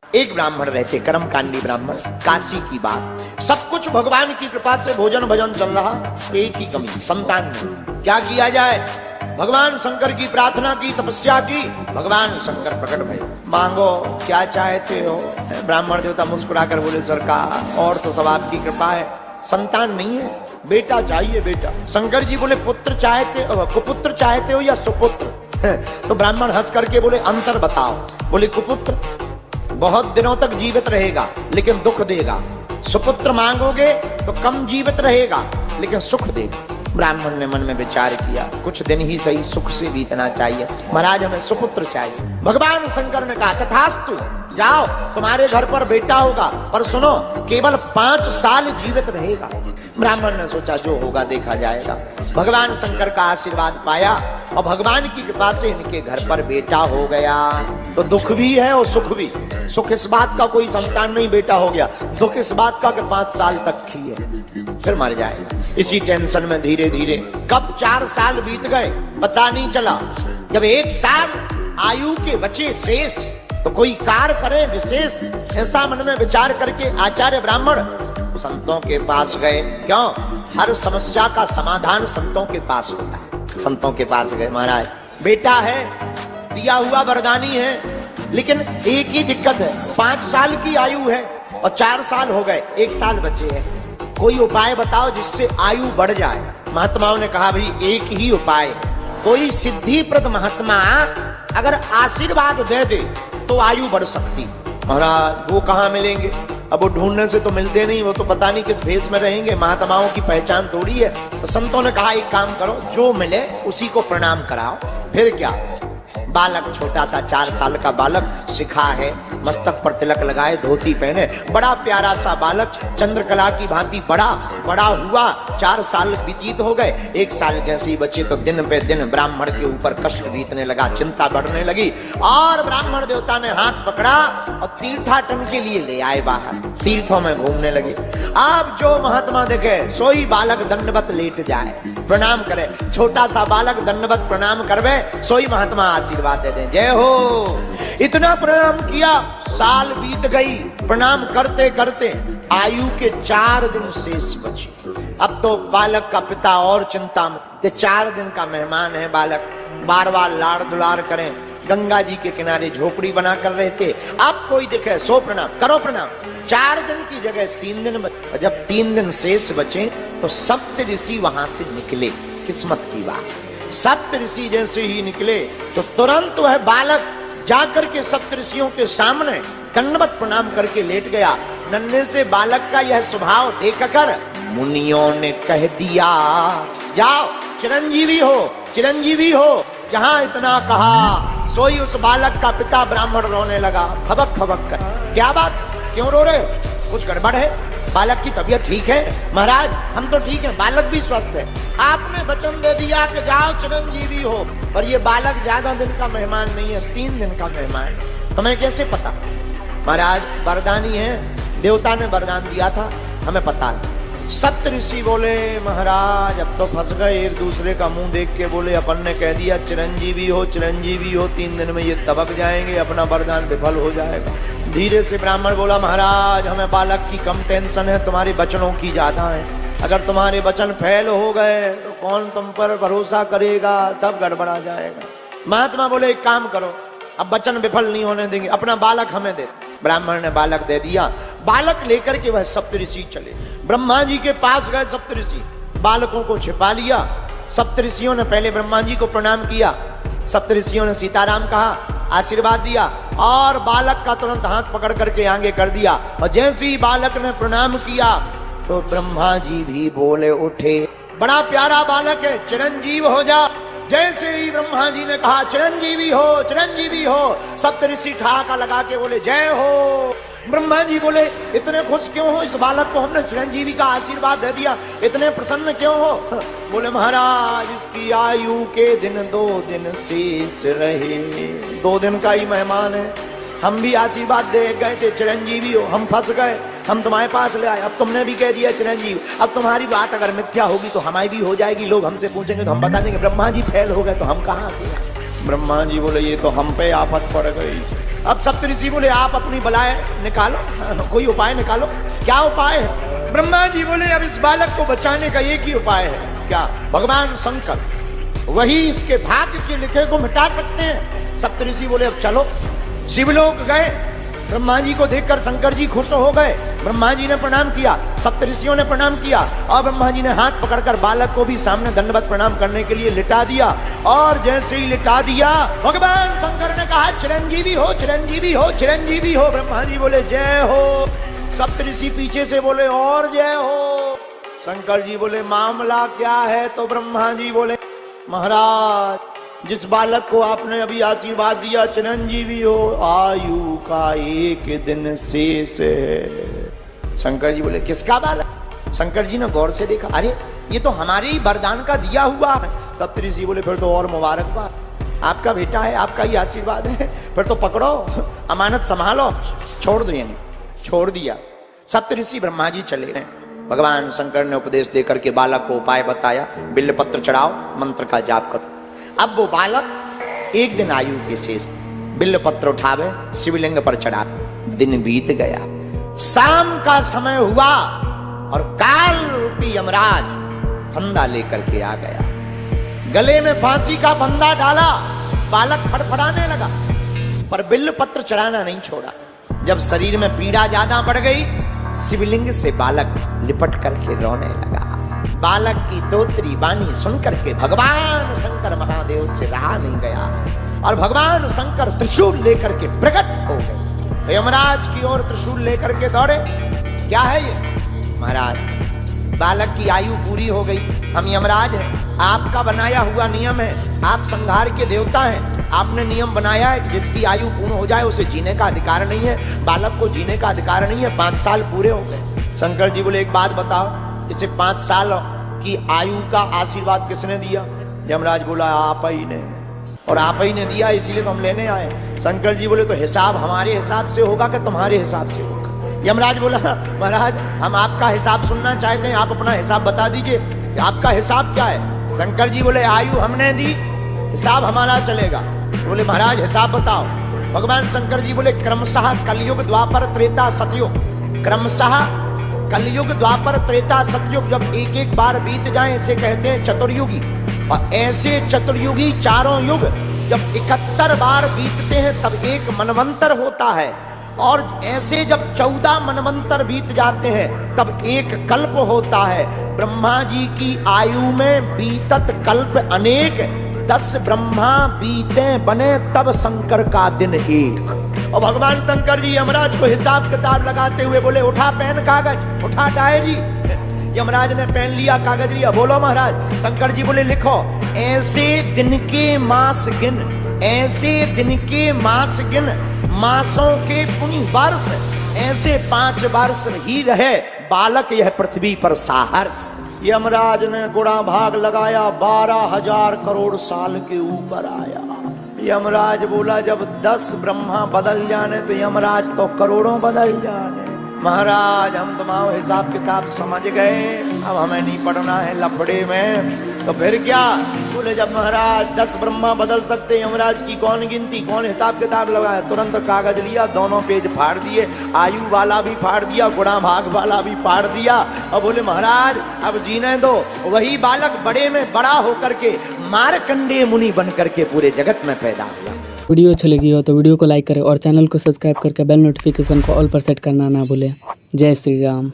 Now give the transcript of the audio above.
एक ब्राह्मण रहते, कर्मकांडी ब्राह्मण, काशी की बात। सब कुछ भगवान की कृपा से भोजन भजन चल रहा, एक ही कमी, संतान नहीं। क्या किया जाए? भगवान शंकर की प्रार्थना की, तपस्या की, भगवान शंकर प्रकट भये। मांगो क्या चाहते हो? ब्राह्मण देवता मुस्कुराकर बोले, सरकार और तो सब आपकी कृपा है, संतान नहीं है, बेटा चाहिए बेटा। शंकर जी बोले, पुत्र चाहते, कुपुत्र चाहते हो या सुपुत्र? तो ब्राह्मण हंस करके बोले, अंतर बताओ। बोले, कुपुत्र बहुत दिनों तक जीवित रहेगा लेकिन दुख देगा, सुपुत्र मांगोगे तो कम जीवित रहेगा लेकिन सुख देगा। ब्राह्मण ने मन में विचार किया, कुछ दिन ही सही सुख से बीतना चाहिए, महाराज हमें सुपुत्र चाहिए। भगवान शंकर ने कहा, तथास्तु, जाओ तुम्हारे घर पर बेटा होगा, पर सुनो केवल 5 साल जीवित रहेगा। ब्राह्मण ने सोचा जो होगा देखा जाएगा। भगवान शंकर का आशीर्वाद पाया और भगवान की कृपा से इनके घर पर बेटा हो गया। तो दुख भी है और सुख भी। सुख इस बात का कोई संतान नहीं बेटा हो गया, दुख इस बात का कि 5 साल तक ही है, फिर मर जाएगा। इसी टेंशन में धीरे धीरे कब 4 साल बीत गए पता नहीं चला। जब 1 साल आयु के बचे शेष, तो कोई कार्य करे विशेष, ऐसा मन में विचार करके आचार्य ब्राह्मण संतों के पास गए। क्यों? हर समस्या का समाधान संतों के पास होता है। संतों के पास गए, महाराज बेटा है, दिया हुआ वरदानी है, लेकिन एक ही दिक्कत है, 5 साल की आयु है और 4 साल हो गए, 1 साल बचे हैं, कोई उपाय बताओ जिससे आयु बढ़ जाए। महात्माओं ने कहा, भाई एक ही उपाय, कोई सिद्धिप्रद महात्मा अगर आशीर्वाद दे दे तो आयु बढ़ सकती। महाराज वो कहाँ मिलेंगे? अब वो ढूंढने से तो मिलते नहीं, वो तो पता नहीं किस भेष में रहेंगे, महात्माओं की पहचान थोड़ी है। तो संतों ने कहा, एक काम करो, जो मिले उसी को प्रणाम कराओ। फिर क्या? बालक, छोटा सा 4 साल का बालक, सिखा है, मस्तक पर तिलक लगाए, धोती पहने, बड़ा प्यारा सा बालक, चंद्रकला की भांति बड़ा बड़ा हुआ। 4 साल व्यतीत हो गए, 1 साल जैसे ही बचे तो दिन पे दिन ब्राह्मण के ऊपर कष्ट बीतने लगा, चिंता बढ़ने लगी। और ब्राह्मण देवता ने हाथ पकड़ा और तीर्थाटन के लिए ले आए बाहर, तीर्थों में घूमने लगे। अब जो महात्मा देखे सोई बालक दंडवत लेट जाए, प्रणाम करे, छोटा सा बालक दंडवत प्रणाम करवे, सोई महात्मा आशीर्वाद दे दें, जय हो। इतना प्रणाम किया, साल बीत गई, प्रणाम करते करते आयु के 4 दिन शेष बचे। अब तो बालक का पिता और चिंता में, 4 दिन का मेहमान है बालक, बार बार लाड़ दुलार करें, गंगा जी के किनारे झोपड़ी बनाकर रहते, अब कोई दिखे सो प्रणाम करो प्रणाम। 4 दिन की जगह 3 दिन बचे। जब 3 दिन शेष बचे तो सप्त ऋषि वहां से निकले। किस्मत की बात, सप्त ऋषि जैसे ही निकले तो तुरंत वह बालक जाकर के सप्त ऋषियों के सामने दंडवत प्रणाम करके लेट गया। नन्हे से बालक का यह स्वभाव देखकर मुनियों ने कह दिया, जाओ चिरंजीवी हो, चिरंजीवी हो। जहां इतना कहा सोई उस बालक का पिता ब्राह्मण रोने लगा, फबक फबक कर। क्या बात, क्यों रो रहे हो? कुछ गड़बड़ है? बालक की तबीयत ठीक है? महाराज हम तो ठीक है, बालक भी स्वस्थ है। आपने वचन दे दिया कि जाओ चिरंजीवी हो, पर ये बालक ज्यादा दिन का मेहमान नहीं है, 3 दिन का मेहमान है। हमें कैसे पता? महाराज वरदानी है, देवता ने वरदान दिया था, हमें पता है। सप्त ऋषि बोले, महाराज अब तो फंस गए। एक दूसरे का मुंह देख के बोले, अपन ने कह दिया चिरंजीवी हो, चिरंजीवी हो, 3 दिन में ये दबक जाएंगे, अपना वरदान विफल हो जाएगा। धीरे से ब्राह्मण बोला, महाराज हमें बालक की कम टेंशन है, तुम्हारे वचनों की ज्यादा है। अगर तुम्हारे वचन फेल हो गए तो कौन तुम पर भरोसा करेगा, सब गड़बड़ा जाएगा। महात्मा बोले, एक काम करो, अब वचन विफल नहीं होने देंगे, अपना बालक हमें दे। ब्राह्मण ने बालक दे दिया। बालक लेकर के वह सप्तऋषि चले, ब्रह्मा जी के पास गए। सप्तऋषि बालकों को छिपा लिया। सप्तऋषियों ने पहले ब्रह्मा जी को प्रणाम किया, सप्तऋषियों ने सीताराम कहा, आशीर्वाद दिया और बालक का तुरंत हाथ पकड़ करके आगे कर दिया। और जैसे ही बालक ने प्रणाम किया तो ब्रह्मा जी भी बोले उठे, बड़ा प्यारा बालक है, चिरंजीव हो जा। जैसे ही ब्रह्मा जी ने कहा चिरंजीवी हो, चिरंजीवी हो, सप्तऋषि ठहाका लगा के बोले, जय हो। ब्रह्मा जी बोले, इतने खुश क्यों हो? इस बालक को हमने चिरंजीवी का आशीर्वाद दे दिया, इतने प्रसन्न क्यों हो? बोले, महाराज इसकी आयु के दिन 2 दिन शेष रहे, 2 दिन का ही मेहमान है। हम भी आशीर्वाद दे गए थे चिरंजीवी हो, हम फंस गए, हम तुम्हारे पास ले आए, अब तुमने भी कह दिया चिरंजीव। अब तुम्हारी बात अगर मिथ्या होगी तो हमारी भी हो जाएगी, लोग हमसे पूछेंगे तो हम बता देंगे ब्रह्मा जी फेल हो गए, तो हम कहाँ? ब्रह्मा जी बोले, ये तो हम पे आफत पड़ गई। अब सप्तऋषि बोले आप अपनी बलाएं निकालो, कोई उपाय निकालो। क्या उपाय है? ब्रह्मा जी बोले अब इस बालक को बचाने का एक ही उपाय है। क्या? भगवान शंकर, वही इसके भाग्य के लिखे को मिटा सकते हैं। सप्तऋषि बोले अब चलो। शिवलोक गए, ब्रह्मा जी को देखकर शंकर जी खुश हो गए। ब्रह्मा जी ने प्रणाम किया, सप्तऋषियों ने प्रणाम किया और ब्रह्मा जी ने हाथ पकड़कर बालक को भी सामने दंडवत प्रणाम करने के लिए लिटा दिया। और जैसे ही लिटा दिया, भगवान शंकर ने कहा चिरंजीवी हो, चिरंजीवी हो, चिरंजीवी हो। ब्रह्मा जी बोले जय हो। सप्तऋषि पीछे से बोले और जय हो। शंकर जी बोले मामला क्या है? तो ब्रह्मा जी बोले महाराज, जिस बालक को आपने अभी आशीर्वाद दिया चिरंजीवी हो, आयु का 1 दिन शेष है। शंकर जी बोले किसका बालक? शंकर जी ने गौर से देखा, अरे ये तो हमारे ही वरदान का दिया हुआ है। सप्तऋषि बोले फिर तो और मुबारकबाद, आपका बेटा है, आपका ही आशीर्वाद है, फिर तो पकड़ो, अमानत संभालो, छोड़ दो। यानी छोड़ दिया। सप्तऋषि ब्रह्मा जी चले गए। भगवान शंकर ने उपदेश देकर के बालक को उपाय बताया, बिल्वपत्र चढ़ाओ, मंत्र का जाप करो। अब वो बालक 1 दिन आयु के शेष, बिल्वपत्र उठावे, शिवलिंग पर चढ़ा। दिन बीत गया, शाम का समय हुआ और काल रूपी यमराज फंदा लेकर के आ गया। गले में फांसी का फंदा डाला, बालक फड़फड़ाने लगा, पर बिल्वपत्र चढ़ाना नहीं छोड़ा। जब शरीर में पीड़ा ज्यादा बढ़ गई, शिवलिंग से बालक लिपट करके रोने लगा। बालक की तोत्री वाणी सुनकर के भगवान शंकर महादेव से रहा नहीं गया और भगवान शंकर त्रिशूल लेकर के प्रकट हो गए। यमराज की ओर त्रिशूल लेकर के दौड़े। क्या है ये? महाराज, बालक की आयु पूरी हो गई, हम यमराज हैं, आपका बनाया हुआ नियम है, आप संहार के देवता हैं, आपने नियम बनाया है कि जिसकी आयु पूर्ण हो जाए उसे जीने का अधिकार नहीं है, बालक को जीने का अधिकार नहीं है। 5 साल पूरे हो गए। शंकर जी बोले एक बात बताओ, इसे 5 साल की आयु का आशीर्वाद किसने दिया? यमराज बोला आप ही ने, और आप ही ने दिया इसीलिए तो हम लेने आए। शंकर जी बोले तो हिसाब हमारे हिसाब से होगा कि तुम्हारे हिसाब से होगा? यमराज बोला महाराज हम आपका हिसाब सुनना चाहते हैं, आप अपना हिसाब बता दीजिए, आपका हिसाब क्या है? शंकर जी बोले आयु हमने दी, हिसाब हमारा चलेगा। बोले महाराज हिसाब बताओ। भगवान शंकर जी बोले क्रमशः कलयुग द्वापर त्रेता सतयुग, क्रमशः कलयुग द्वापर त्रेता सतयुग जब एक एक बार बीत जाए इसे कहते हैं चतुर्युगी। और ऐसे चतुर्युगी चारों युग जब 71 बार बीतते हैं तब एक मनवंतर होता है, और ऐसे जब 14 मनवंतर बीत जाते हैं तब एक कल्प होता है। ब्रह्मा जी की आयु में बीतत कल्प अनेक, 10 ब्रह्मा बीते बने तब शंकर का दिन एक। और भगवान शंकर जी यमराज को हिसाब किताब लगाते हुए बोले उठा पेन कागज, उठा डायरी। यमराज ने पेन लिया, कागज लिया, बोलो महाराज। शंकर जी बोले लिखो ऐसे दिन के मास गिन, ऐसे दिन के मास गिन, मासों के पुण्य वर्ष, ऐसे 5 वर्ष ही रहे बालक यह पृथ्वी पर साहर्ष। यमराज ने गुणा भाग लगाया, 12,000 करोड़ साल के ऊपर आया। यमराज बोला जब 10 ब्रह्मा बदल जाने तो यमराज तो करोड़ों बदल जाने। महाराज हम तुम्हारा हिसाब किताब समझ गए, अब हमें नहीं पढ़ना है लफड़े में। तो फिर क्या? बोले जब महाराज 10 ब्रह्मा बदल सकते, यमराज की कौन गिनती, कौन हिसाब किताब लगाया? तुरंत कागज लिया, दोनों पेज फाड़ दिए, आयु वाला भी फाड़ दिया, गुणा भाग वाला भी फाड़ दिया। और बोले महाराज अब जीने दो। वही बालक बड़े में बड़ा होकर के मार्कंडेय मुनि बन करके पूरे जगत में पैदा हुआ। वीडियो अच्छी लगी हो तो वीडियो को लाइक करें और चैनल को सब्सक्राइब करके बेल नोटिफिकेशन को ऑल पर सेट करना ना भूलें। जय श्री राम।